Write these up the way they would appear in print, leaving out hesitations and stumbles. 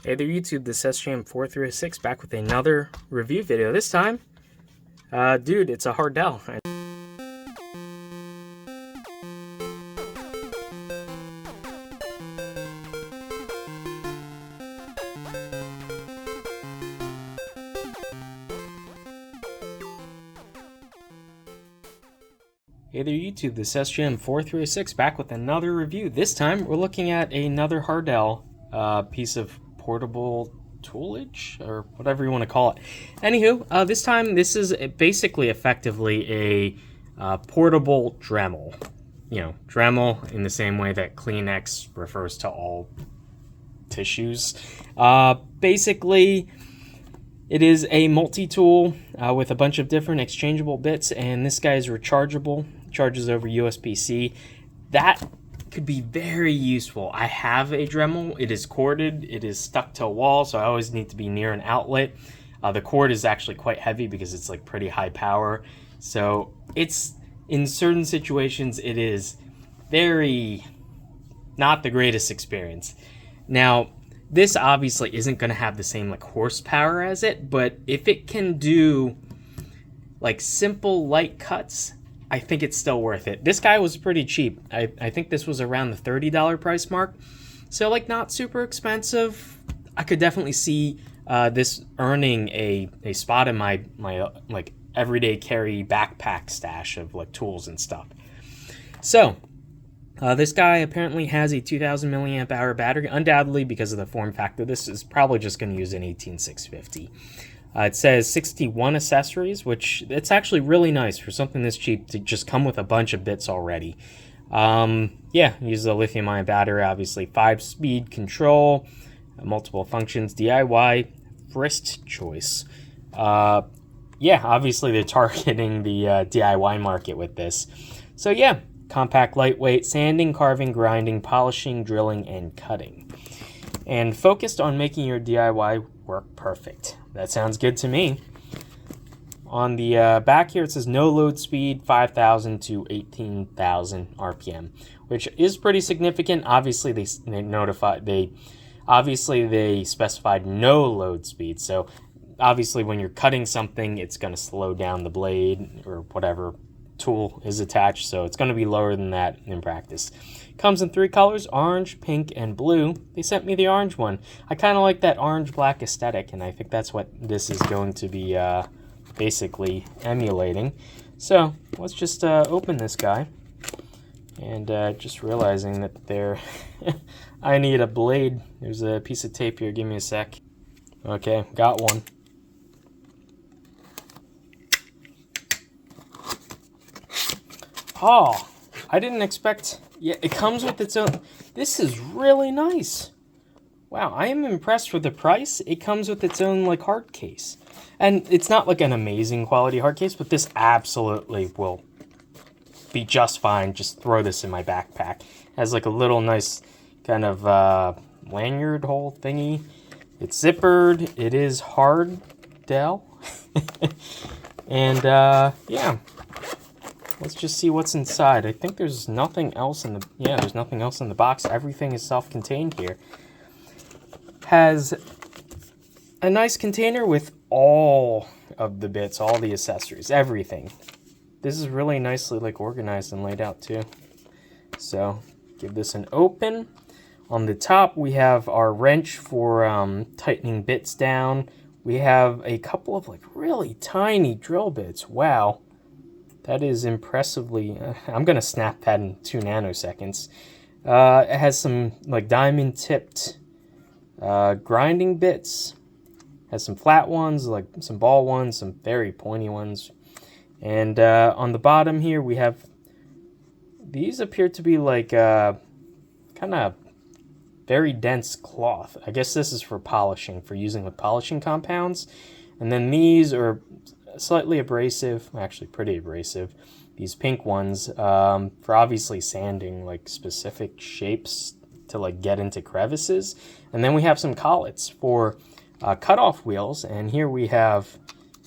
Hey there YouTube, this is sjm4306 back with another review video. This time, dude, it's a Hardell. Hey there YouTube, this is sjm4306 back with another review. This time, we're looking at another Hardell piece of portable toolage, or whatever you want to call it. Anywho, this time this is basically effectively a portable Dremel. You know, Dremel in the same way that Kleenex refers to all tissues. Basically, it is a multi-tool with a bunch of different exchangeable bits, and this guy is rechargeable, charges over USB-C. That could be very useful. I have a Dremel. It is corded. It is stuck to a wall, so I always need to be near an outlet. The cord is actually quite heavy because it's like pretty high power. So it's, in certain situations, it is very not the greatest experience. Now, this obviously isn't going to have the same like horsepower as it, but if it can do like simple light cuts, I think it's still worth it. This guy was pretty cheap. I think this was around the $30 price mark. So like not super expensive. I could definitely see this earning a spot in my like everyday carry backpack stash of like tools and stuff. So this guy apparently has a 2000 milliamp hour battery, undoubtedly because of the form factor. This is probably just going to use an 18650. It says 61 accessories, which it's actually really nice for something this cheap to just come with a bunch of bits already. Yeah, uses a lithium-ion battery, obviously 5-speed control, multiple functions, DIY, wrist choice. Yeah, obviously they're targeting the DIY market with this. So yeah, compact, lightweight, sanding, carving, grinding, polishing, drilling, and cutting. And focused on making your DIY work perfect. That sounds good to me. On the back here, it says no load speed, 5,000 to 18,000 RPM, which is pretty significant. Obviously, they specified no load speed. So obviously, when you're cutting something, it's going to slow down the blade or whatever tool is attached, so it's going to be lower than that in practice. Comes in 3 colors, orange, pink, and blue. They sent me the orange one. I kind of like that orange-black aesthetic, and I think that's what this is going to be basically emulating. So let's just open this guy, and just realizing that there I need a blade. There's a piece of tape here. Give me a sec. Okay, got one. Oh, I didn't expect. Yeah, it comes with its own. This is really nice. Wow, I am impressed with the price. It comes with its own like hard case. And it's not like an amazing quality hard case, but this absolutely will be just fine. Just throw this in my backpack. It has like a little nice kind of lanyard hole thingy. It's zippered. It is Hardell. And yeah. Let's just see what's inside. I think there's nothing else in the... Yeah, there's nothing else in the box. Everything is self-contained here. Has a nice container with all of the bits, all the accessories, everything. This is really nicely like organized and laid out too. So, give this an open. On the top, we have our wrench for tightening bits down. We have a couple of like really tiny drill bits. Wow. That is impressively, I'm going to snap that in 2 nanoseconds. It has some like diamond tipped grinding bits. Has some flat ones, like some ball ones, some very pointy ones. And on the bottom here we have, these appear to be like kind of very dense cloth. I guess this is for polishing, for using with polishing compounds. And then these are slightly abrasive, actually pretty abrasive. These pink ones for obviously sanding like specific shapes to like get into crevices. And then we have some collets for cutoff wheels. And here we have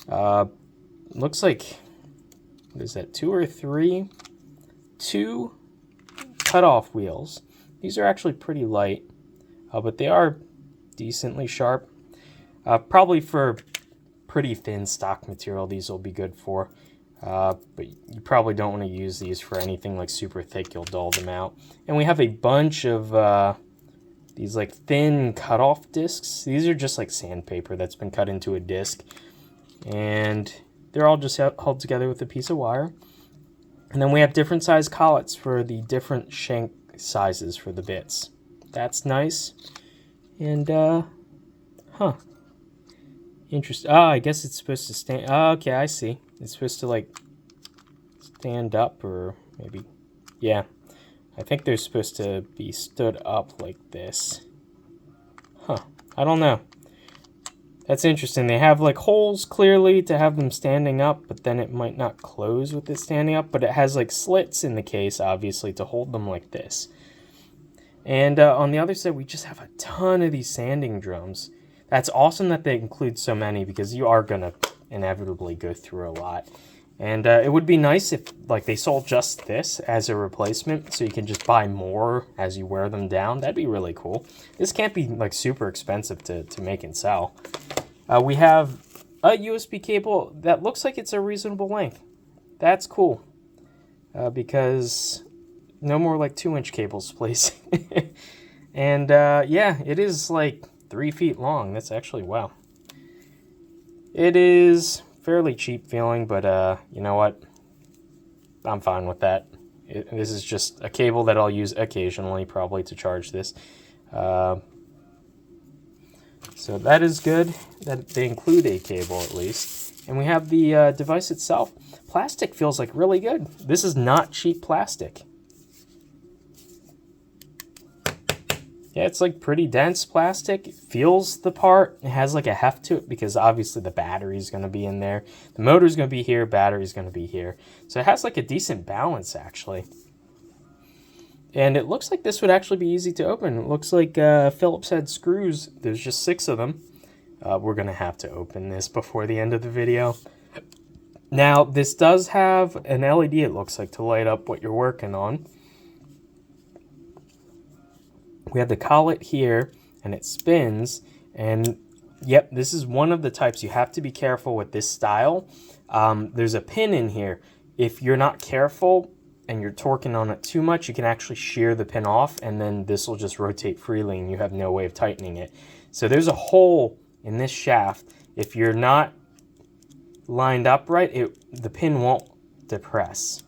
looks like, what is that, 2 or 3? 2 cutoff wheels. These are actually pretty light, but they are decently sharp. Probably for pretty thin stock material, these will be good for. But you probably don't want to use these for anything like super thick. You'll dull them out. And we have a bunch of these like thin cutoff discs. These are just like sandpaper that's been cut into a disc. And they're all just held together with a piece of wire. And then we have different size collets for the different shank sizes for the bits. That's nice. And, interesting. Oh, I guess it's supposed to stand. Oh, okay, I see. It's supposed to, like, stand up or maybe. Yeah. I think they're supposed to be stood up like this. Huh. I don't know. That's interesting. They have, like, holes clearly to have them standing up, but then it might not close with it standing up. But it has, like, slits in the case, obviously, to hold them like this. And on the other side, we just have a ton of these sanding drums. That's awesome that they include so many because you are going to inevitably go through a lot. And it would be nice if like they sold just this as a replacement so you can just buy more as you wear them down. That'd be really cool. This can't be like super expensive to make and sell. We have a USB cable that looks like it's a reasonable length. That's cool because no more like 2-inch cables, please. And yeah, it is like 3 feet long. That's actually, wow. It is fairly cheap feeling, but you know what? I'm fine with that. This is just a cable that I'll use occasionally, probably to charge this. So that is good that they include a cable at least. And we have the device itself. Plastic feels like really good. This is not cheap plastic. Yeah, it's like pretty dense plastic. It feels the part. It has like a heft to it because obviously the battery's going to be in there. The motor's going to be here. Battery's going to be here. So it has like a decent balance actually. And it looks like this would actually be easy to open. It looks like Phillips had screws. There's just 6 of them. We're going to have to open this before the end of the video. Now, this does have an LED, it looks like, to light up what you're working on. We have the collet here, and it spins, and yep, this is one of the types. You have to be careful with this style. There's a pin in here. If you're not careful and you're torquing on it too much, you can actually shear the pin off, and then this will just rotate freely, and you have no way of tightening it. So there's a hole in this shaft. If you're not lined up right, the pin won't depress.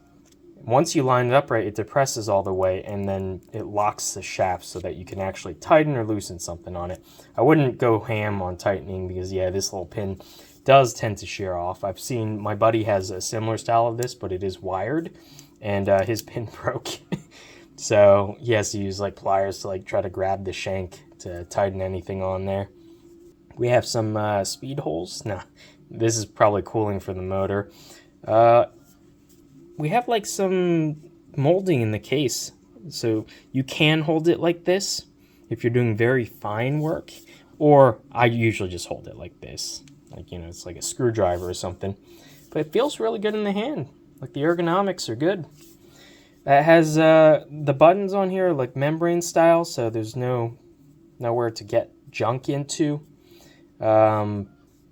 Once you line it up right, it depresses all the way, and then it locks the shaft so that you can actually tighten or loosen something on it. I wouldn't go ham on tightening because, yeah, this little pin does tend to shear off. I've seen my buddy has a similar style of this, but it is wired, and his pin broke. So he has to use like pliers to like try to grab the shank to tighten anything on there. We have some speed holes. Now, this is probably cooling for the motor. We have like some molding in the case, so you can hold it like this if you're doing very fine work, or I usually just hold it like this, like, you know, it's like a screwdriver or something. But it feels really good in the hand. Like the ergonomics are good. It has the buttons on here like membrane style, so there's nowhere to get junk into,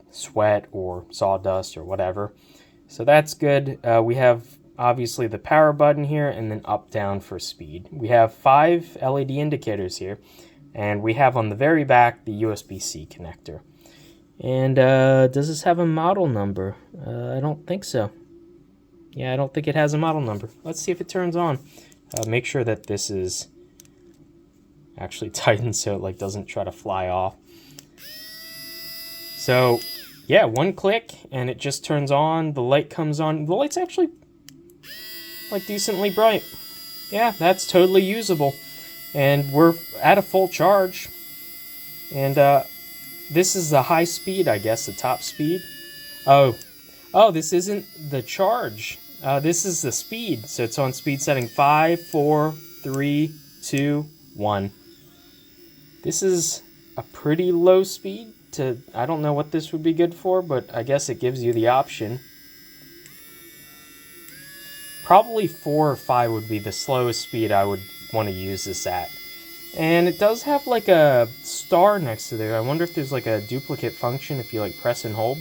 sweat or sawdust or whatever. So that's good. We have obviously the power button here, and then up down for speed. We have 5 LED indicators here, and we have on the very back the USB-C connector. And does this have a model number? I don't think so. Yeah, I don't think it has a model number. Let's see if it turns on. Make sure that this is actually tightened so it like doesn't try to fly off. So yeah, 1 click and it just turns on. The light comes on. The light's actually like decently bright. Yeah, that's totally usable. And we're at a full charge. And this is the high speed, I guess, the top speed. Oh, this isn't the charge. This is the speed. So it's on speed setting 5, 4, 3, 2, 1. This is a pretty low speed. I don't know what this would be good for, but I guess it gives you the option. Probably 4 or 5 would be the slowest speed I would want to use this at. And it does have like a star next to there. I wonder if there's like a duplicate function if you like press and hold.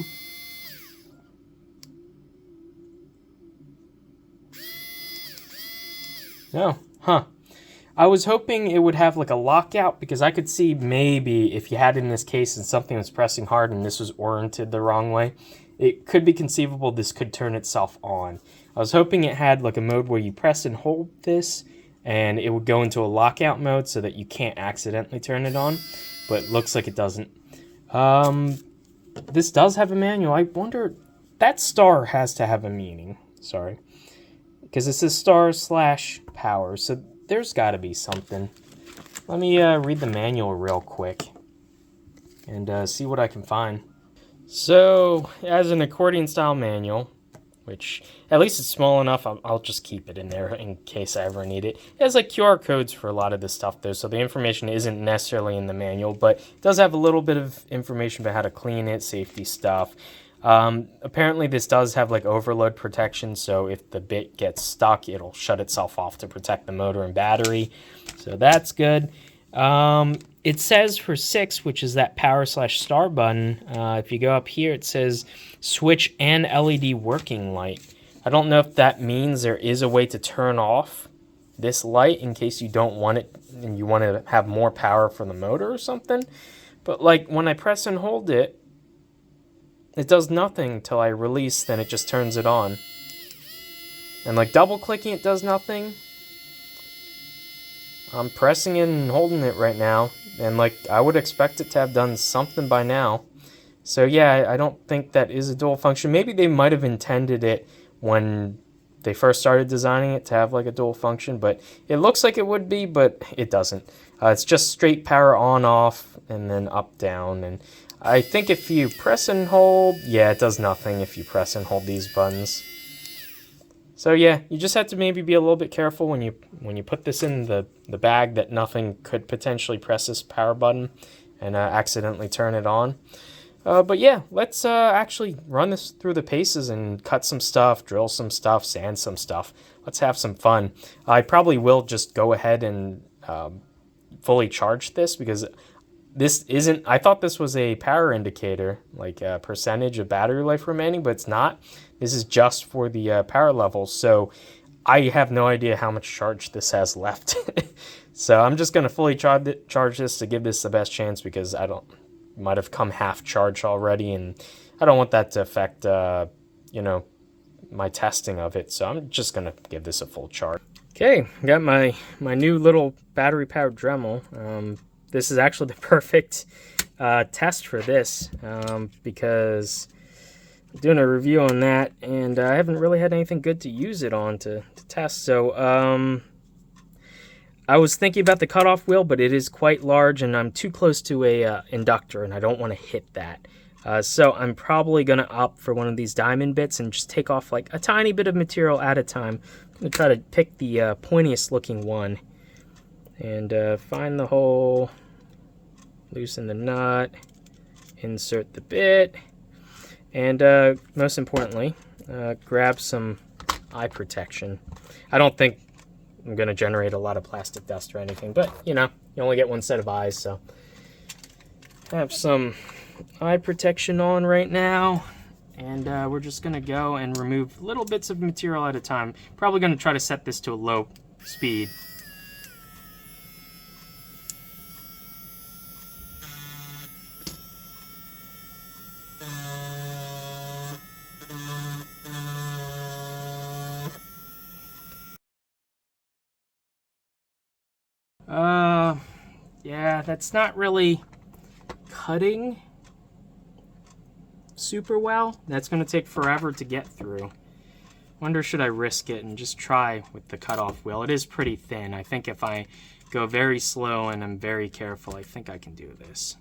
No, huh. I was hoping it would have like a lockout, because I could see maybe if you had it in this case and something was pressing hard and this was oriented the wrong way, it could be conceivable this could turn itself on. I was hoping it had like a mode where you press and hold this and it would go into a lockout mode so that you can't accidentally turn it on, but it looks like it doesn't. This does have a manual. I wonder, that star has to have a meaning. Sorry. Because it says star/power, so there's got to be something. Let me read the manual real quick and see what I can find. So, as an accordion-style manual, which at least it's small enough, I'll just keep it in there in case I ever need it. It has like QR codes for a lot of this stuff though, so the information isn't necessarily in the manual, but it does have a little bit of information about how to clean it, safety stuff. Apparently this does have like overload protection, so if the bit gets stuck, it'll shut itself off to protect the motor and battery, so that's good. It says for 6, which is that power/star button, if you go up here it says switch and LED working light. I don't know if that means there is a way to turn off this light in case you don't want it and you want to have more power for the motor or something, but like when I press and hold it, it does nothing until I release, then it just turns it on. And like double clicking it does nothing. I'm pressing it and holding it right now, and like I would expect it to have done something by now. So yeah, I don't think that is a dual function. Maybe they might have intended it when they first started designing it to have like a dual function, but it looks like it would be, but it doesn't. It's just straight power on off and then up down, and I think if you press and hold, yeah, it does nothing if you press and hold these buttons. So yeah, you just have to maybe be a little bit careful when you put this in the bag that nothing could potentially press this power button and accidentally turn it on. But yeah, let's actually run this through the paces and cut some stuff, drill some stuff, sand some stuff. Let's have some fun. I probably will just go ahead and fully charge this, because this isn't, I thought this was a power indicator, like a percentage of battery life remaining, but it's not. This is just for the power level, so I have no idea how much charge this has left. So I'm just going to fully charge this to give this the best chance, because might have come half charged already, and I don't want that to affect, you know, my testing of it, so I'm just going to give this a full charge. Okay, got my new little battery-powered Dremel. This is actually the perfect test for this, because I'm doing a review on that, and I haven't really had anything good to use it on to test. So I was thinking about the cutoff wheel, but it is quite large, and I'm too close to a inductor, and I don't want to hit that. So I'm probably going to opt for one of these diamond bits and just take off like a tiny bit of material at a time. I'm going to try to pick the pointiest looking one and find the hole, loosen the nut, insert the bit, and most importantly, grab some eye protection. I don't think I'm going to generate a lot of plastic dust or anything, but you know, you only get one set of eyes, so I have some eye protection on right now, and we're just going to go and remove little bits of material at a time. Probably going to try to set this to a low speed. Yeah, that's not really cutting super well. That's going to take forever to get through. Wonder, should I risk it and just try with the cutoff wheel? It is pretty thin. I think if I go very slow and I'm very careful, I think I can do this.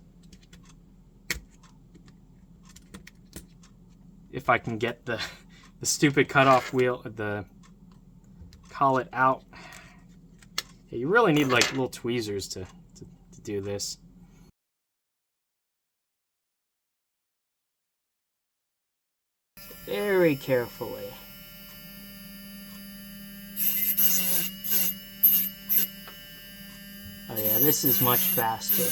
If I can get the stupid cutoff wheel, the collet out. Yeah, you really need like little tweezers to do this. Very carefully. Oh Yeah, this is much faster.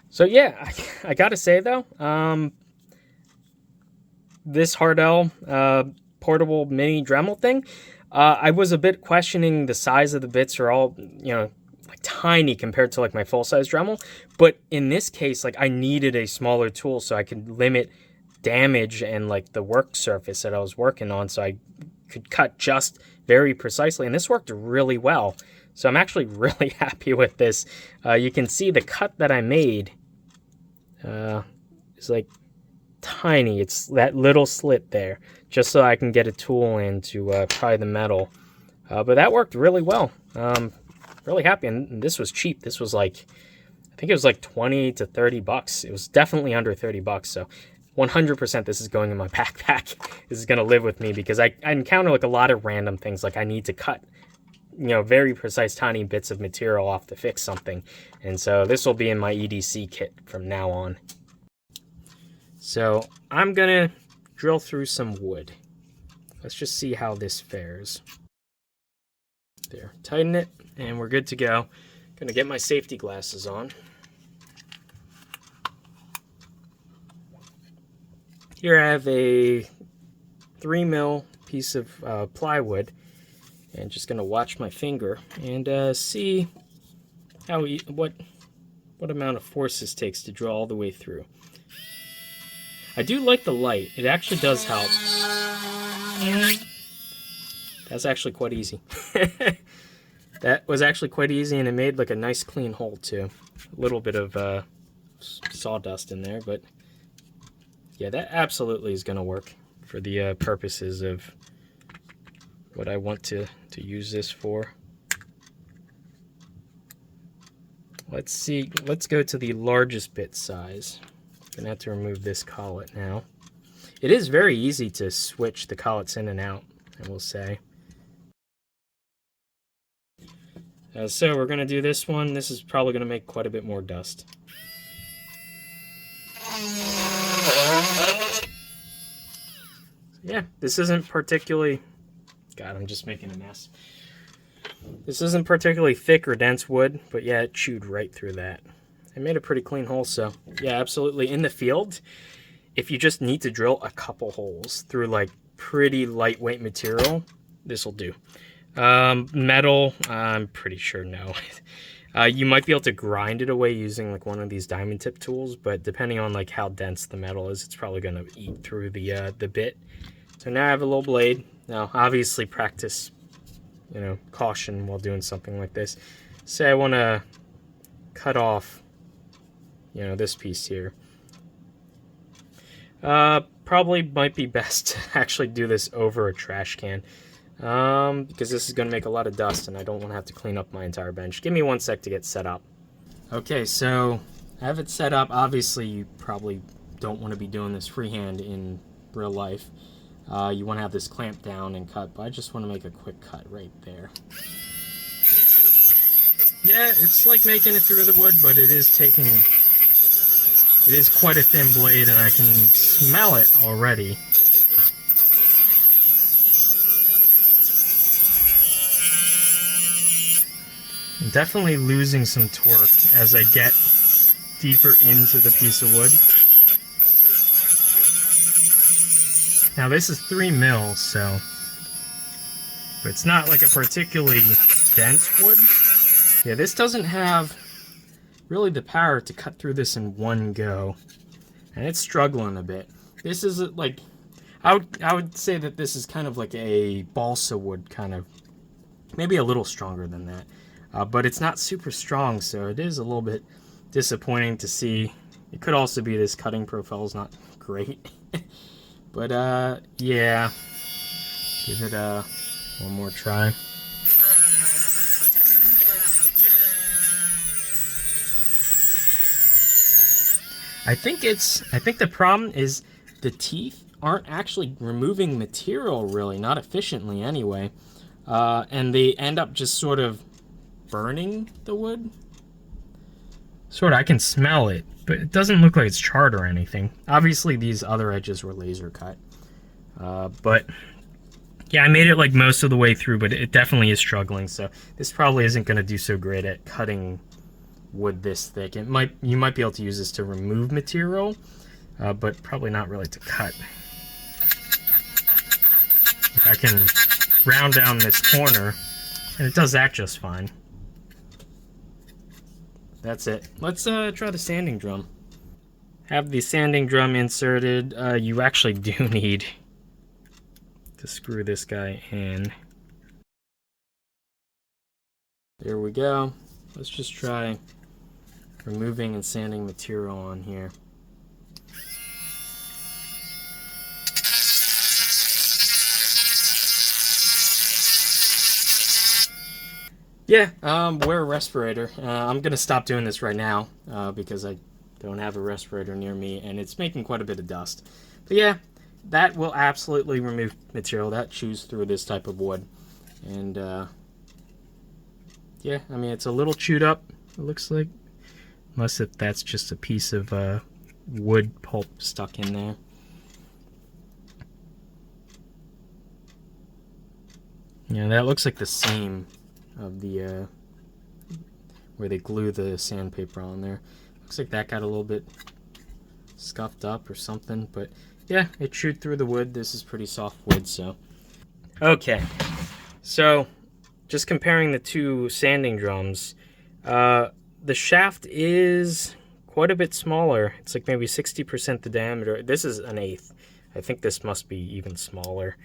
So yeah, I gotta say though, this Hardell portable mini Dremel thing, I was a bit questioning the size of the bits are all, you know, like tiny compared to like my full-size Dremel. But in this case, like I needed a smaller tool so I could limit damage and like the work surface that I was working on, so I could cut just very precisely. And this worked really well. So I'm actually really happy with this. You can see the cut that I made is like tiny. It's that little slit there, just so I can get a tool in to pry the metal. But that worked really well. Really happy, and this was cheap. This was like, I think it was like 20 to 30 bucks. It was definitely under 30 bucks. So 100% this is going in my backpack. This is going to live with me because I encounter like a lot of random things. Like I need to cut, you know, very precise tiny bits of material off to fix something. And so this will be in my EDC kit from now on. So I'm gonna drill through some wood. Let's just see how this fares. There, tighten it, and we're good to go. Gonna get my safety glasses on. Here I have a 3mm piece of plywood, and just gonna watch my finger and see how what amount of force this takes to draw all the way through. I do like the light. It actually does help. That's actually quite easy. That was actually quite easy, and it made like a nice clean hole too. A little bit of sawdust in there, but yeah, that absolutely is going to work for the purposes of what I want to use this for. Let's see. Let's go to the largest bit size. Gonna have to remove this collet now. It is very easy to switch the collets in and out, I will say. So we're gonna do this one. This is probably gonna make quite a bit more dust. Yeah, this isn't particularly... God, I'm just making a mess. This isn't particularly thick or dense wood, but yeah, it chewed right through that. I made a pretty clean hole, so yeah, absolutely. In the field, if you just need to drill a couple holes through like pretty lightweight material, this will do. Metal, I'm pretty sure no. You might be able to grind it away using like one of these diamond tip tools, but depending on like how dense the metal is, it's probably going to eat through the bit. So now I have a little blade. Now, obviously, practice, you know, caution while doing something like this. Say I want to cut off, you know, this piece here. Probably might be best to actually do this over a trash can, because this is going to make a lot of dust and I don't want to have to clean up my entire bench. Give me 1 sec to get set up. Okay, so I have it set up. Obviously, you probably don't want to be doing this freehand in real life. You want to have this clamped down and cut, but I just want to make a quick cut right there. Yeah, it's like making it through the wood, but it is quite a thin blade, and I can smell it already. I'm definitely losing some torque as I get deeper into the piece of wood. Now this is 3mm, so, but it's not like a particularly dense wood. Yeah, this doesn't have really the power to cut through this in one go, and it's struggling a bit. This is like, I would say that this is kind of like a balsa wood kind of, maybe a little stronger than that, but it's not super strong, so it is a little bit disappointing to see. It could also be this cutting profile is not great. But yeah, give it one more try. I think the problem is the teeth aren't actually removing material really, not efficiently anyway, and they end up just sort of burning the wood. Sort of, I can smell it, but it doesn't look like it's charred or anything. Obviously, these other edges were laser cut, but Yeah, I made it like most of the way through, but it definitely is struggling. So this probably isn't going to do so great at cutting wood this thick. You might be able to use this to remove material, but probably not really to cut. I can round down this corner, and it does that just fine. That's it. Let's try the sanding drum. Have the sanding drum inserted. You actually do need to screw this guy in. There we go. Let's just try removing and sanding material on here. Yeah, wear a respirator. I'm gonna stop doing this right now because I don't have a respirator near me and it's making quite a bit of dust. But yeah, that will absolutely remove material that chews through this type of wood. And yeah, I mean, it's a little chewed up, it looks like. Unless if that's just a piece of wood pulp stuck in there. Yeah, that looks like the seam of the where they glue the sandpaper on there. Looks like that got a little bit scuffed up or something, but yeah, it chewed through the wood. This is pretty soft wood, so. Okay, so just comparing the two sanding drums, the shaft is quite a bit smaller. It's like maybe 60% the diameter. This is an 1/8. I think this must be even smaller.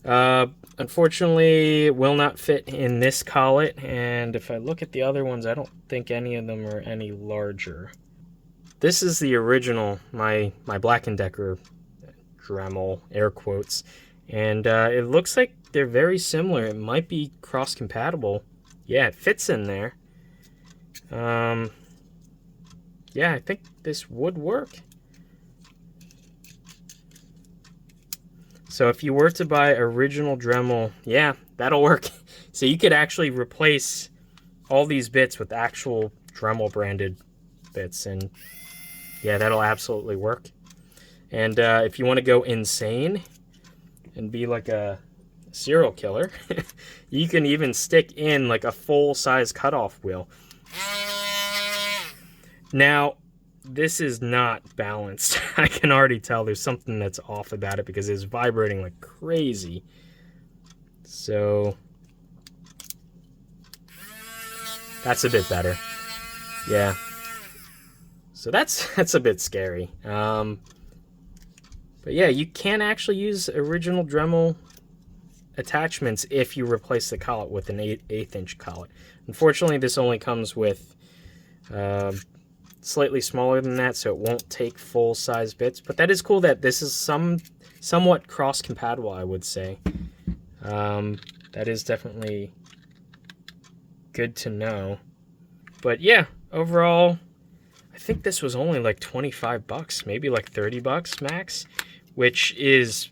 Unfortunately, it will not fit in this collet, and if I look at the other ones, I don't think any of them are any larger. This is the original, my Black & Decker Dremel, air quotes, and it looks like they're very similar. It might be cross-compatible. Yeah, it fits in there. Yeah, I think this would work. So if you were to buy original Dremel, yeah, that'll work. So you could actually replace all these bits with actual Dremel branded bits, and yeah, that'll absolutely work. And if you want to go insane and be like a serial killer, you can even stick in like a full-size cutoff wheel. Now, this is not balanced. I can already tell there's something that's off about it because it's vibrating like crazy. So that's a bit better. Yeah. So that's a bit scary. But yeah, you can actually use original Dremel attachments if you replace the collet with an 1/8 inch collet. Unfortunately, this only comes with slightly smaller than that, so it won't take full size bits, but that is cool that this is somewhat cross compatible, I would say. That is definitely good to know. But yeah, overall, I think this was only like 25 bucks, maybe like 30 bucks max, which is,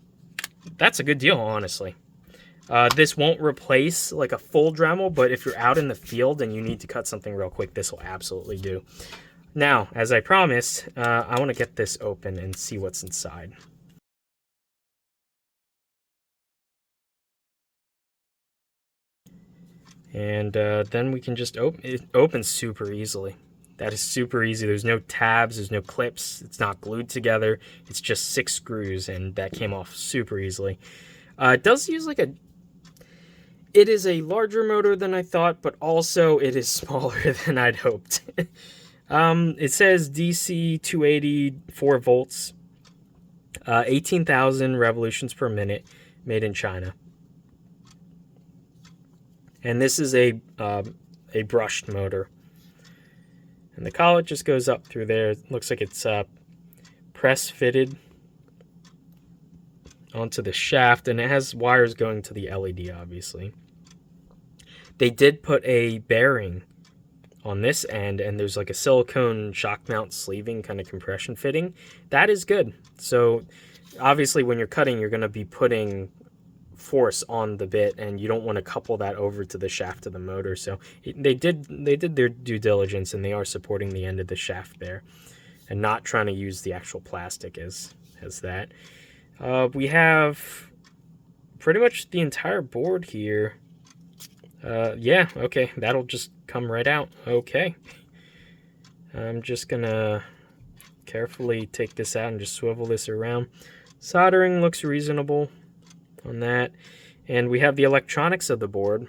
that's a good deal, honestly. This won't replace like a full Dremel, but if you're out in the field and you need to cut something real quick, this will absolutely do. Now, as I promised, I want to get this open and see what's inside. And then we can just open it. Opens super easily. That is super easy. There's no tabs, there's no clips, it's not glued together. It's just 6 screws, and that came off super easily. It does use like it is a larger motor than I thought, but also it is smaller than I'd hoped. It says DC 280, 4 volts, 18,000 revolutions per minute, made in China. And this is a brushed motor. And the collet just goes up through there. It looks like it's press fitted onto the shaft, and it has wires going to the LED, obviously. They did put a bearing on this end, and there's like a silicone shock mount sleeving kind of compression fitting. That is good. So obviously when you're cutting, you're going to be putting force on the bit, and you don't want to couple that over to the shaft of the motor. So they did their due diligence, and they are supporting the end of the shaft there and not trying to use the actual plastic as that. We have pretty much the entire board here. Yeah, okay, that'll just come right out. Okay. I'm just gonna carefully take this out and just swivel this around. Soldering looks reasonable on that. And we have the electronics of the board.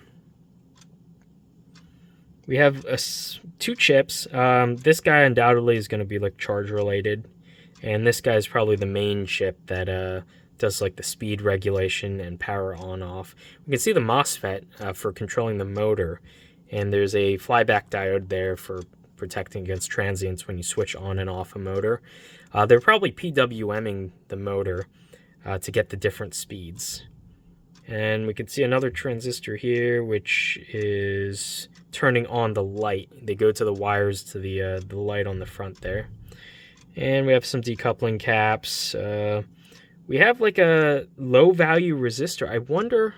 We have 2 chips. This guy undoubtedly is going to be like charge related. And this guy is probably the main chip that does like the speed regulation and power on off. We can see the MOSFET for controlling the motor. And there's a flyback diode there for protecting against transients when you switch on and off a motor. They're probably PWMing the motor to get the different speeds. And we can see another transistor here, which is turning on the light. They go to the wires to the light on the front there. And we have some decoupling caps. We have like a low value resistor. I wonder,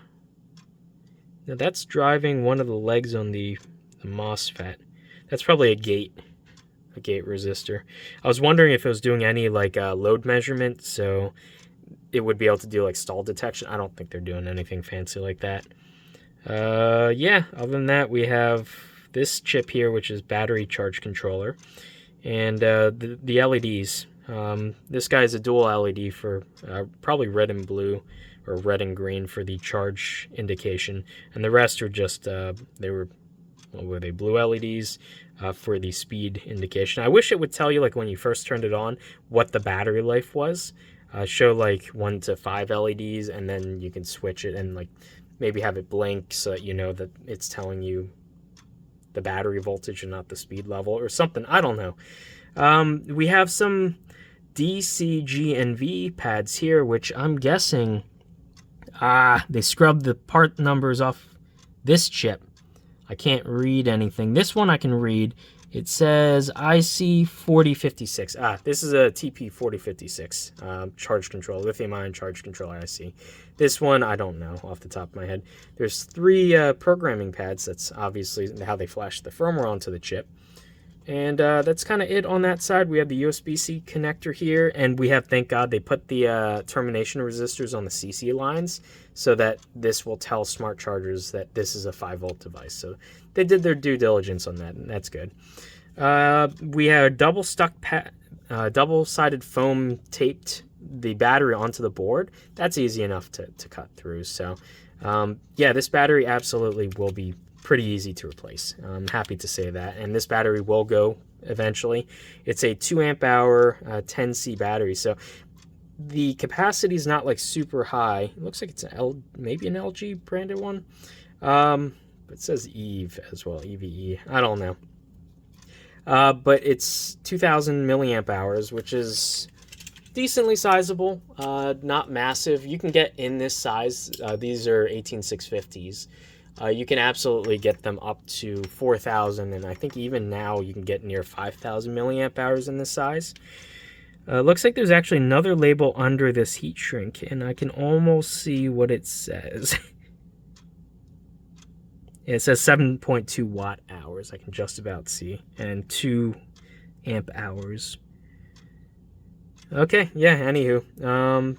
now that's driving one of the legs on the MOSFET. That's probably a gate resistor. I was wondering if it was doing any like load measurement, so it would be able to do like stall detection. I don't think they're doing anything fancy like that. Yeah, other than that, we have this chip here, which is battery charge controller, and the LEDs. This guy is a dual LED for probably red and blue, or red and green for the charge indication, and the rest are just what were they, blue LEDs for the speed indication. I wish it would tell you, like when you first turned it on, what the battery life was. Show like 1 to 5 LEDs, and then you can switch it and like maybe have it blink so that you know that it's telling you the battery voltage and not the speed level or something. I don't know. We have some DCGNV pads here, which I'm guessing they scrubbed the part numbers off this chip. I can't read anything. This one I can read. It says IC4056. This is a TP4056 charge controller, lithium-ion charge controller IC. This one, I don't know off the top of my head. There's 3 programming pads. That's obviously how they flash the firmware onto the chip. And that's kind of it on that side. We have the USB-C connector here, and we have, thank God, they put the termination resistors on the CC lines so that this will tell smart chargers that this is a 5-volt device. So they did their due diligence on that, and that's good. We have double-sided foam taped the battery onto the board. That's easy enough to cut through. So, yeah, this battery absolutely will be pretty easy to replace. I'm happy to say that. And this battery will go eventually. It's a 2 amp hour 10C battery. So the capacity is not like super high. It looks like it's maybe an LG branded one. But it says EVE as well, EVE. I don't know. But it's 2000 milliamp hours, which is decently sizable, not massive. You can get in this size. These are 18650s. You can absolutely get them up to 4,000, and I think even now you can get near 5,000 milliamp hours in this size. Looks like there's actually another label under this heat shrink, and I can almost see what it says. It says 7.2 watt hours. I can just about see, and 2 amp hours. Okay, yeah, anywho.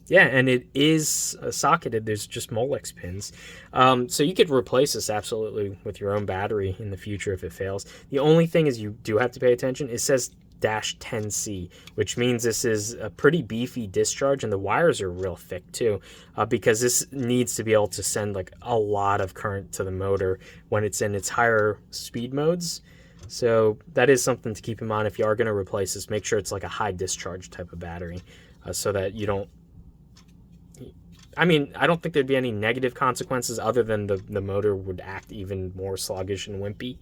Yeah, and it is socketed. There's just Molex pins. So you could replace this absolutely with your own battery in the future if it fails. The only thing is you do have to pay attention. It says -10C, which means this is a pretty beefy discharge, and the wires are real thick too, because this needs to be able to send like a lot of current to the motor when it's in its higher speed modes. So that is something to keep in mind if you are going to replace this. Make sure it's like a high discharge type of battery, so that you don't. I mean, I don't think there'd be any negative consequences other than the motor would act even more sluggish and wimpy.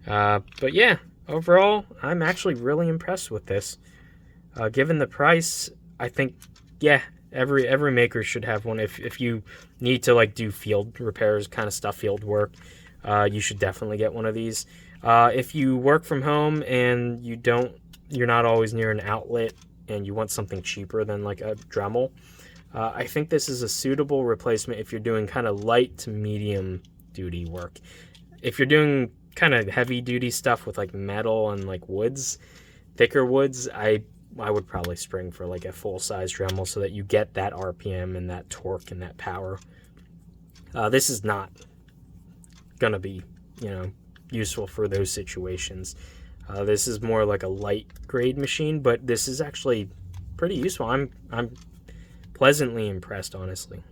But yeah, overall, I'm actually really impressed with this. Given the price, I think, yeah, every maker should have one. If you need to like do field repairs kind of stuff, field work, you should definitely get one of these. If you work from home and you're not always near an outlet and you want something cheaper than like a Dremel, I think this is a suitable replacement if you're doing kind of light to medium duty work. If you're doing kind of heavy duty stuff with like metal and like woods, thicker woods, I I would probably spring for like a full-size Dremel so that you get that RPM and that torque and that power. This is not going to be, useful for those situations. This is more like a light grade machine, but this is actually pretty useful. I'm pleasantly impressed, honestly.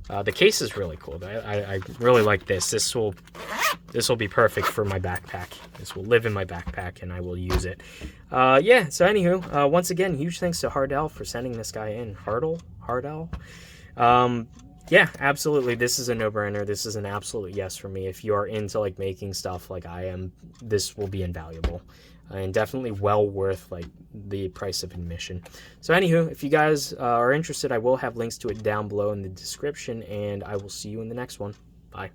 The case is really cool. I really like this. This will be perfect for my backpack. This will live in my backpack, and I will use it. Yeah, so anywho, once again, huge thanks to Hardell for sending this guy in. Hardell? Yeah, absolutely. This is a no-brainer. This is an absolute yes for me. If you are into like making stuff like I am, this will be invaluable. And definitely well worth like the price of admission. So anywho, if you guys are interested, I will have links to it down below in the description, and I will see you in the next one. Bye.